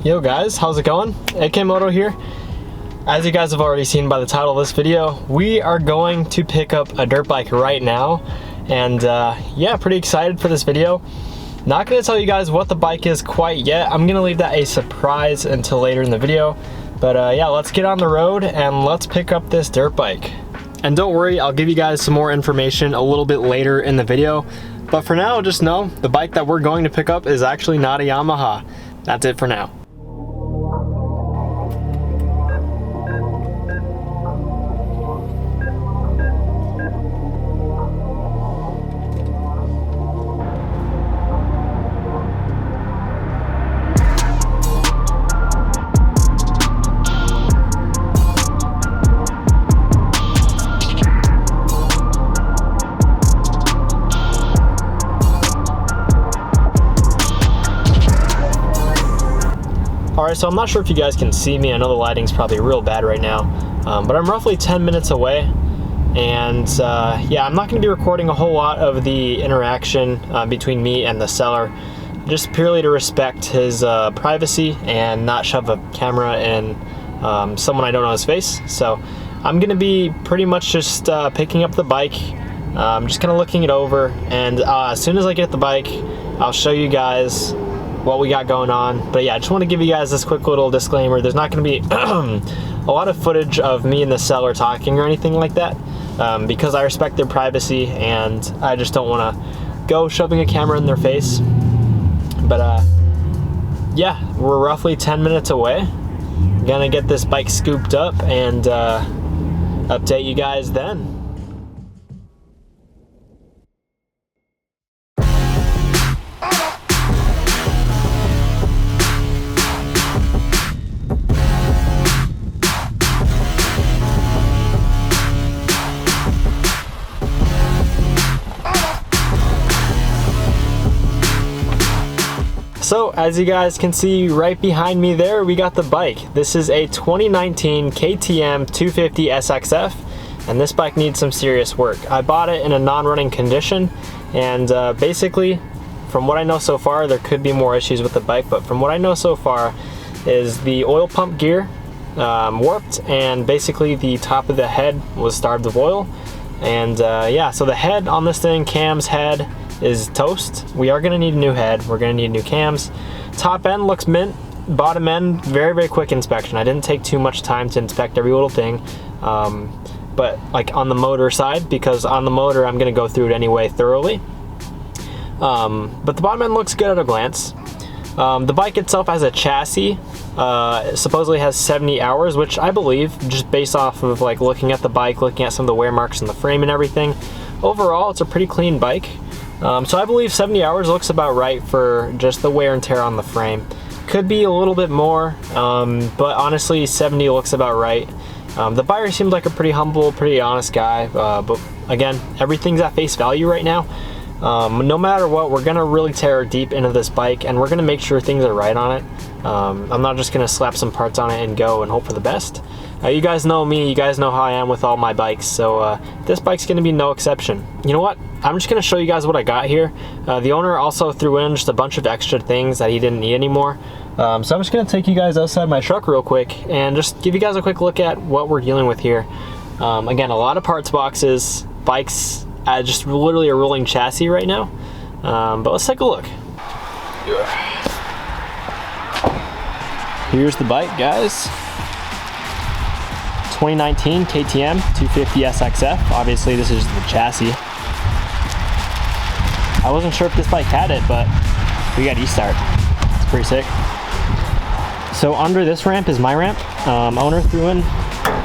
Yo guys, how's it going? AK Moto here. As you guys have already seen by the title of this video, we are going to pick up a dirt bike right now. And yeah, pretty excited for this video. Not gonna tell you guys what the bike is quite yet. I'm gonna leave that a surprise until later in the video. But yeah, let's get on the road and let's pick up this dirt bike. And don't worry, I'll give you guys some more information a little bit later in the video. But for now, just know the bike that we're going to pick up is actually not a Yamaha. That's it for now. Alright, so I'm not sure if you guys can see me. I know the lighting's probably real bad right now, but I'm roughly 10 minutes away, and yeah, I'm not going to be recording a whole lot of the interaction between me and the seller, just purely to respect his privacy and not shove a camera in someone I don't know his face. So I'm going to be pretty much just picking up the bike, just kind of looking it over, and as soon as I get the bike, I'll show you guys what we got going on. But yeah, I just want to give you guys this quick little disclaimer. There's not going to be a lot of footage of me and the seller talking or anything like that, because I respect their privacy and I just don't want to go shoving a camera in their face. But yeah, we're roughly 10 minutes away. Gonna get this bike scooped up and update you guys then. So as you guys can see right behind me there, we got the bike. This is a 2019 KTM 250 SXF, and this bike needs some serious work. I bought it in a non-running condition, and basically, from what I know so far, there could be more issues with the bike, but from what I know so far is the oil pump gear warped, and basically the top of the head was starved of oil. And yeah, so the head on this thing, cam's head, is toast. We are gonna need a new head. We're gonna need new cams. Top end looks mint. Bottom end, very, very quick inspection. I didn't take too much time to inspect every little thing. But like on the motor side, because on the motor, I'm gonna go through it anyway thoroughly. But the bottom end looks good at a glance. The bike itself has a chassis, supposedly has 70 hours, which I believe, just based off of like looking at the bike, looking at some of the wear marks in the frame and everything. Overall, it's a pretty clean bike. So I believe 70 hours looks about right for just the wear and tear on the frame. Could be a little bit more, but honestly 70 looks about right. The buyer seemed like a pretty humble, pretty honest guy, but again, everything's at face value right now. No matter what, we're gonna really tear deep into this bike, and we're gonna make sure things are right on it. I'm not just gonna slap some parts on it and go and hope for the best. You guys know me, you guys know how I am with all my bikes, so this bike's gonna be no exception. You know what? I'm just gonna show you guys what I got here. The owner also threw in just a bunch of extra things that he didn't need anymore. So I'm just gonna take you guys outside my truck real quick and just give you guys a quick look at what we're dealing with here. Again, a lot of parts boxes, bikes, just literally a rolling chassis right now. But let's take a look. Here's the bike, guys. 2019 KTM 250 SXF. Obviously this is the chassis. I wasn't sure if this bike had it, but we got e-start. It's pretty sick. So under this ramp is my ramp. Owner threw in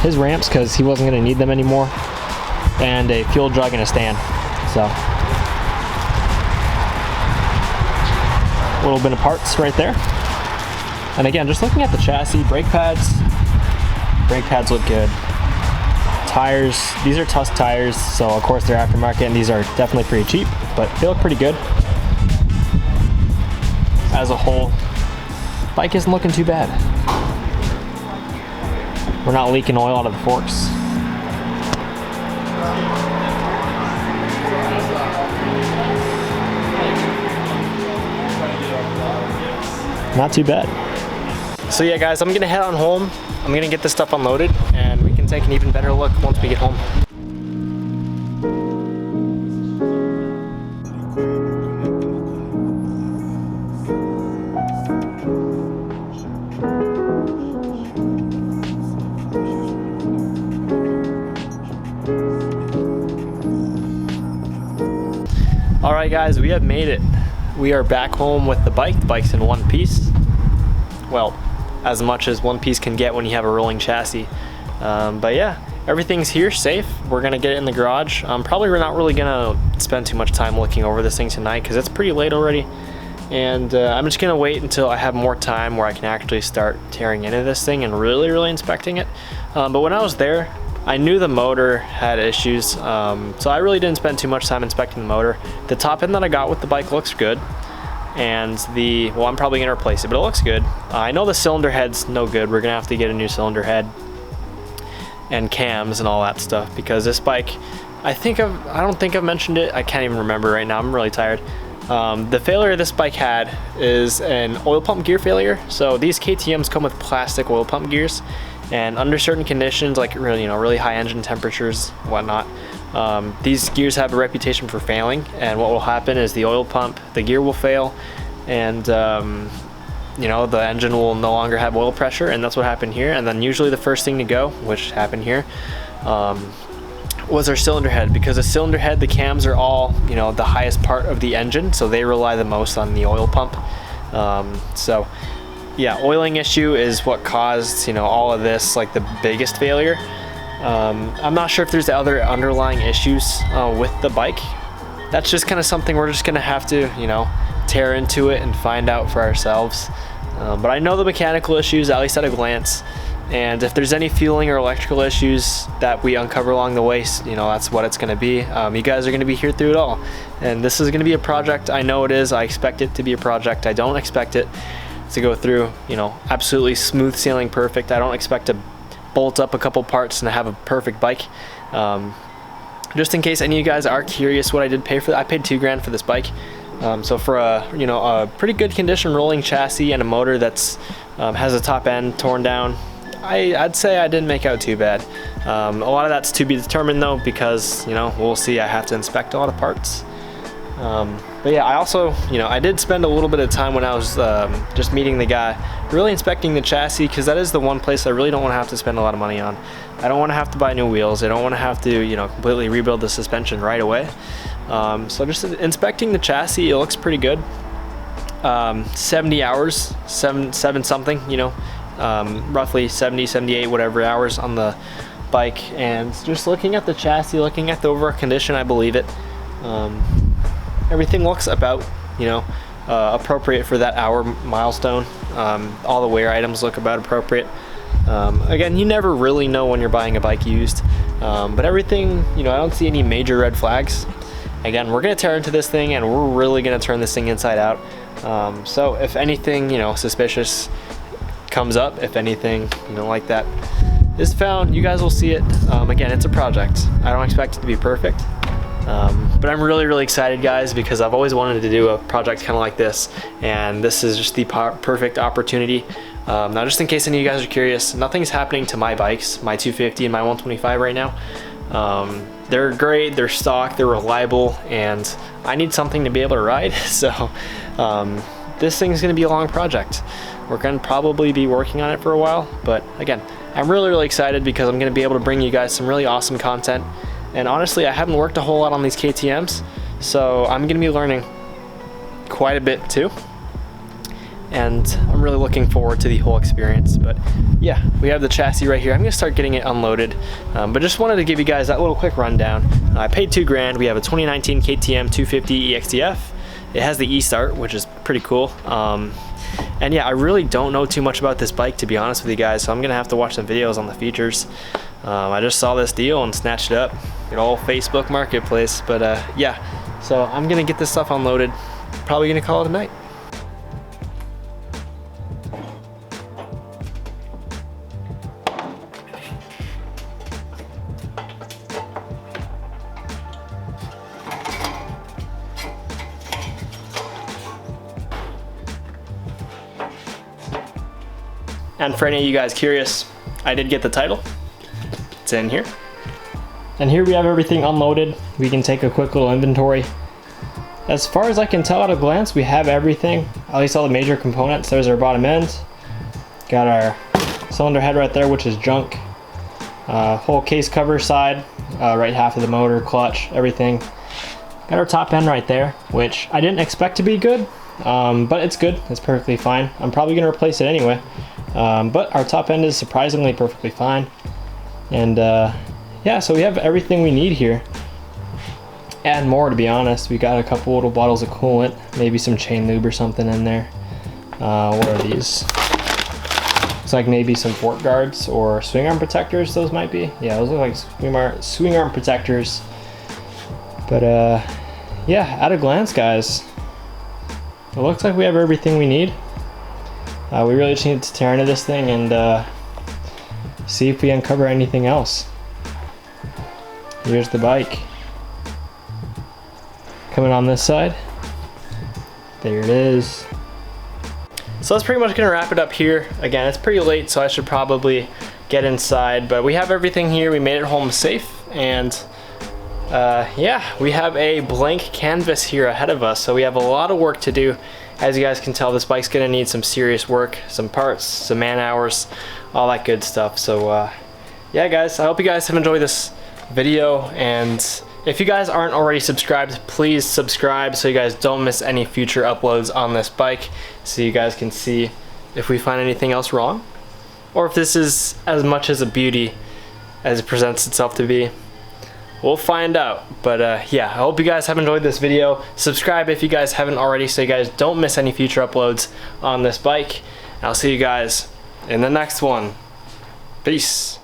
his ramps because he wasn't gonna need them anymore, and a fuel jug and a stand. So a little bit of parts right there. And again, just looking at the chassis, brake pads look good. Tires, these are Tusk tires, so of course they're aftermarket, and these are definitely pretty cheap, but they look pretty good. as a whole, bike isn't looking too bad. We're not leaking oil out of the forks. Not too bad. So yeah guys, I'm gonna head on home. I'm gonna get this stuff unloaded and we can take an even better look once we get home. All right guys, we have made it. We are back home with the bike. The bike's in one piece. Well, as much as one piece can get when you have a rolling chassis. But yeah, everything's here safe. We're gonna get it in the garage. Probably we're not really gonna spend too much time looking over this thing tonight because it's pretty late already. And I'm just gonna wait until I have more time where I can actually start tearing into this thing and really inspecting it. But when I was there, I knew the motor had issues, so I really didn't spend too much time inspecting the motor. The top end that I got with the bike looks good, and well, I'm probably gonna replace it, but it looks good. I know the cylinder head's no good. We're gonna have to get a new cylinder head and cams and all that stuff because this bike, I don't think I've mentioned it. I can't even remember right now. I'm really tired. The failure this bike had is an oil pump gear failure. So these KTMs come with plastic oil pump gears, and under certain conditions, like really high engine temperatures, whatnot, these gears have a reputation for failing. And what will happen is the oil pump, the gear will fail, and the engine will no longer have oil pressure, and that's what happened here. And then usually the first thing to go, which happened here, was our cylinder head, because the cylinder head, the cams are all the highest part of the engine, so they rely the most on the oil pump. So yeah, oiling issue is what caused all of this, like the biggest failure. I'm not sure if there's other underlying issues with the bike. That's just kind of something we're just gonna have to tear into it and find out for ourselves. But I know the mechanical issues, at least at a glance. And if there's any fueling or electrical issues that we uncover along the way, that's what it's gonna be. You guys are gonna be here through it all. And this is gonna be a project. I know it is. I expect it to be a project. I don't expect it to go through, absolutely smooth sailing perfect. I don't expect to bolt up a couple parts and have a perfect bike. Just in case any of you guys are curious what I did pay for that, I paid $2 grand for this bike. So for a pretty good condition rolling chassis and a motor that's has a top end torn down, I'd say I didn't make out too bad. A lot of that's to be determined though, because we'll see. I have to inspect a lot of parts. But yeah, I also, I did spend a little bit of time when I was just meeting the guy, really inspecting the chassis, because that is the one place I really don't want to have to spend a lot of money on. I don't want to have to buy new wheels. I don't want to have to, completely rebuild the suspension right away. So just inspecting the chassis, it looks pretty good. 70 hours, seven something, roughly 70, 78, whatever hours on the bike. And just looking at the chassis, looking at the overall condition, I believe it. Everything looks about, appropriate for that hour milestone. All the wear items look about appropriate. Again, you never really know when you're buying a bike used, but everything, I don't see any major red flags. Again, we're gonna tear into this thing and we're really gonna turn this thing inside out. So if anything, suspicious comes up, if anything, like that is found, you guys will see it. Again, it's a project. I don't expect it to be perfect. But I'm really excited, guys, because I've always wanted to do a project kind of like this, and this is just the perfect opportunity. Now, just in case any of you guys are curious, nothing's happening to my bikes, my 250 and my 125 right now. They're great, they're stock, they're reliable, and I need something to be able to ride. So this thing's gonna be a long project. We're gonna probably be working on it for a while, but again, I'm really excited because I'm gonna be able to bring you guys some really awesome content. And honestly, I haven't worked a whole lot on these KTMs, so I'm gonna be learning quite a bit too. And I'm really looking forward to the whole experience. But yeah, we have the chassis right here. I'm gonna start getting it unloaded. But just wanted to give you guys that little quick rundown. I paid $2 grand. We have a 2019 KTM 250 EXTF. It has the e-start, which is pretty cool. And yeah, I really don't know too much about this bike, to be honest with you guys, so I'm gonna have to watch some videos on the features. I just saw this deal and snatched it up. Good old Facebook Marketplace. But yeah, so I'm gonna get this stuff unloaded. Probably gonna call it a night. And for any of you guys curious, I did get the title. It's in here. And here we have everything unloaded. We can take a quick little inventory. As far as I can tell at a glance, we have everything, at least all the major components. There's our bottom end. Got our cylinder head right there, which is junk. Whole case cover side, right half of the motor, clutch, everything. Got our top end right there, which I didn't expect to be good, but it's good. It's perfectly fine. I'm probably gonna replace it anyway. But our top end is surprisingly perfectly fine. And yeah, so we have everything we need here. And more, to be honest. We got a couple little bottles of coolant, maybe some chain lube or something in there. What are these? Looks like maybe some fork guards or swing arm protectors, those might be. Yeah, those look like swing arm protectors. But yeah, at a glance, guys, it looks like we have everything we need. We really just need to tear into this thing and see if we uncover anything else. Here's the bike. Coming on this side. There it is. So that's pretty much gonna wrap it up here. Again, it's pretty late, so I should probably get inside, but we have everything here. We made it home safe, and yeah, we have a blank canvas here ahead of us, so we have a lot of work to do. As you guys can tell, this bike's gonna need some serious work, some parts, some man hours, all that good stuff. So yeah, guys, I hope you guys have enjoyed this video, and if you guys aren't already subscribed, please subscribe so you guys don't miss any future uploads on this bike, so you guys can see if we find anything else wrong, or if this is as much as a beauty as it presents itself to be. We'll find out. But yeah, I hope you guys have enjoyed this video. Subscribe if you guys haven't already so you guys don't miss any future uploads on this bike. I'll see you guys in the next one. Peace.